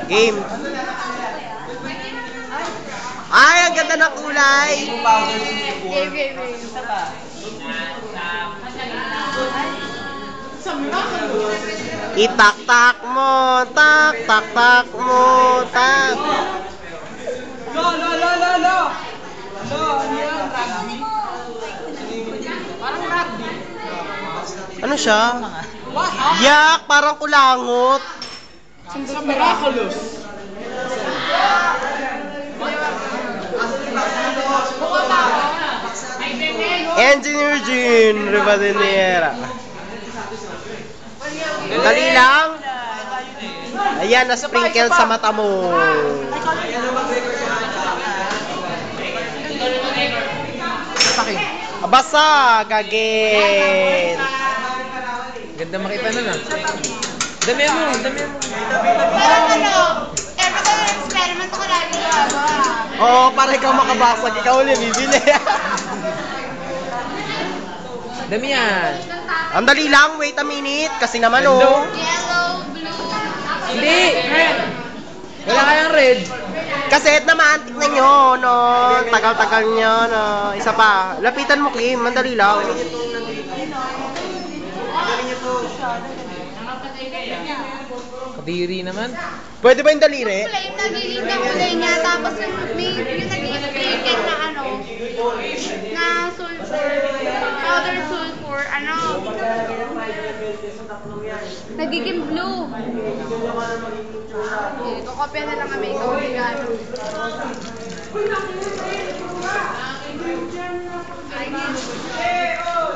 Game. Ay, ang ganda ng kulay. Game. Itak-tak mo, tak mo, tak. Ano siya? Yak, parang kulangot. Sa Miraculous. Engineer Jean Rivadeniera. Dali lang. Ayan, na-sprinkle sa mata mo. Basa, gagin. Ganda makita nun ah. Dami mo. Parang every time na experiment ko lagi gawa. Oo, para ikaw makabasag, ikaw ulit bibili. Dami yan. Ang dali lang, wait a minute. Kasi naman oh. Yellow, blue. Hindi. Wala kayang red. Kasi naman, antik na nyo, no? Tagal-tagal nyo, no? Isa pa. Lapitan mo, Kim. Mandali lang. Kadiri naman. Pwede ba yung daliri? Flame, nagiging na kulay niya. Tapos yung nag-i-sprinkle na na sulfur. Powder sulfur. Nagiging blue. Okay, kukopya na lang kami. Ikaw regalo.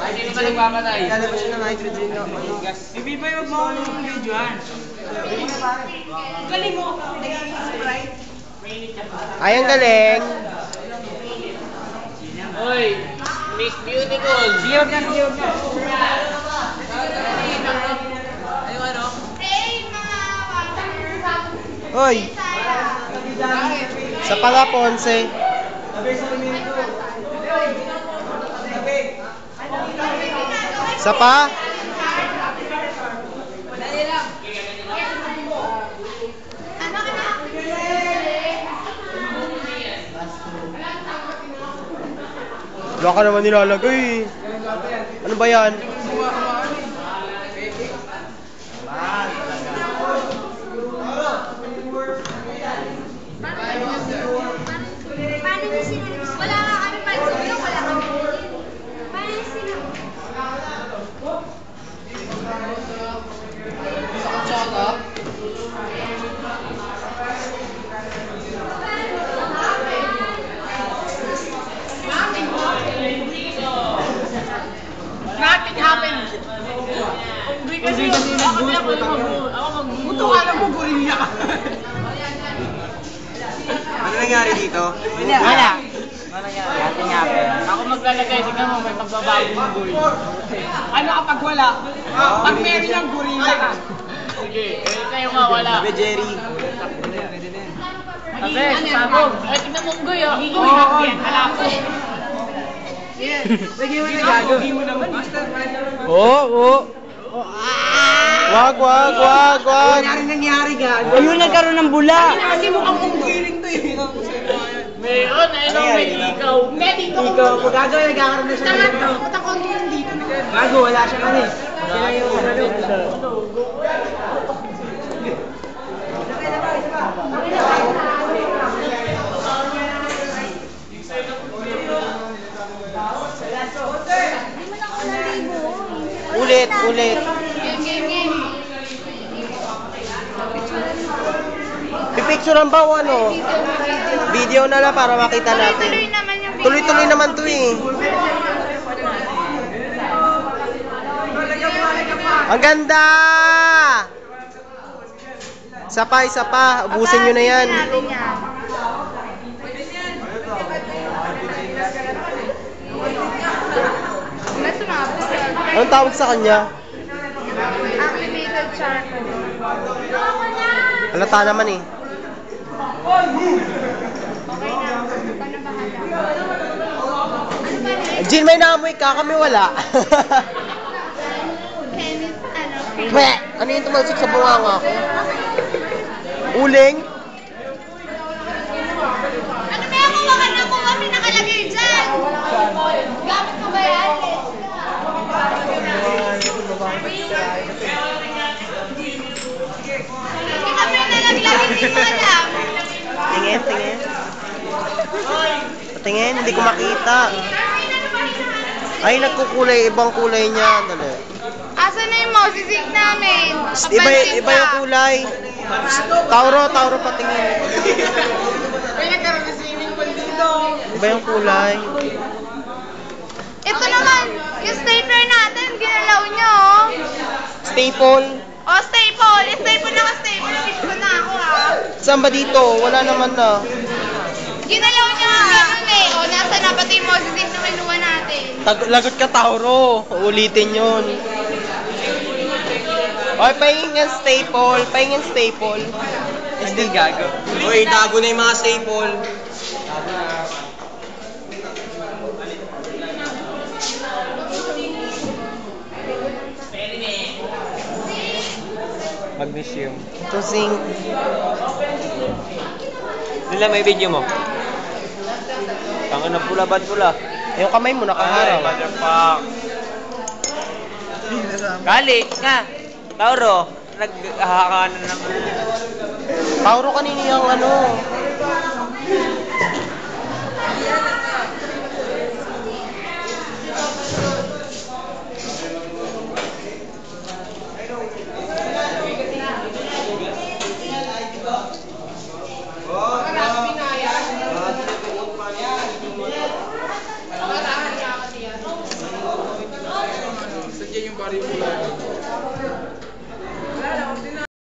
Ay, hindi naman nagpapatay. Lalabas siya ng hydrogen na gas. Bibi ba yung mga videoan? Galing mo. Nag-i-sprite. Ay, ang galing. Oy, Miss Beautiful. Siyog na. Ayun ano? Hoy. Sa pala, Ponce. Sa pa? Wala ka naman nilalagay. Ano ba yan? Paano niyo sinabi? Wala nga kami pansubyo, wala kami. Paano niyo sinabi? Nothing happened. Hindi kasi ako magbuto ka na buguriya ka. Ano nangyari dito? Wala. Nothing happened. Ako maglalagay, tingnan mo, may pagbabago ng guri. Ano kapag wala? Pag meron ng gorilla ka. Sige, kayo nga wala. Sabi, Jerry. Sabi, sabog. Eh, tingnan mo ang guyo. Oo, alam ko. Lagi mo na gagawin mo naman. Oo. Wag. Nangyari gago. Ayun, nagkaroon ng bula. Kasi mukhang unggiling to eh. Meron, may ikaw. Hindi, dito ko. Ikaw, gagawin, nagkakaroon na siya. Takot ako yun dito. Gago, wala siya ano eh. Sila yung ano. Ulit. Game. Pipicturean ba o ano? Video na lang para makita natin. Tuloy naman yung video. Tuloy naman to eh. Ang ganda! Isa pa. Ubusin nyo na yan. Natin yan. Anong tawag sa kanya? Activated charcoal. Halata naman eh. Okay na. Ikaw na bahala. Jean, may naamoy ka, kami wala. Kenneth, Ano yung tumalsik sa bunganga ko? Uling? Ano ba yung kuha ka na kung kami nakalagay dyan? Gamit mo ba yan? Hindi kami nalaglag, hindi mo alam. Tingin, tingin. Tingin, hindi ko makita. Ay, nagkukulay. Ibang kulay niya. Dali. Asan na yung mousesig namin? Iba yung kulay. Tauro patingin. May nagkaroon na swimming pool dito. Iba yung kulay. Ito naman, yung stapler natin, ginalaw nyo, oh. Staple. Oh, staple. Staple na ka staple. Fix ko na ako, ah. Saan ba dito? Wala naman na. Ginalaw niya ang ganun eh. O, nasa na pati yung mousesig na kinuha natin. Lagot ka, Tauro. Uulitin yun. Oy, pahingin staple. Pahingin staple. Hindi gago. Uy, tago na yung mga staple. Magnesium. Ito zinc. Nila may video mo. Tangan na pula, bad pula. Yung kamay mo nakaharap. Motherfuck. Kali, nga. Tauro, naghahakanan ng... Tauro kanina yung ano.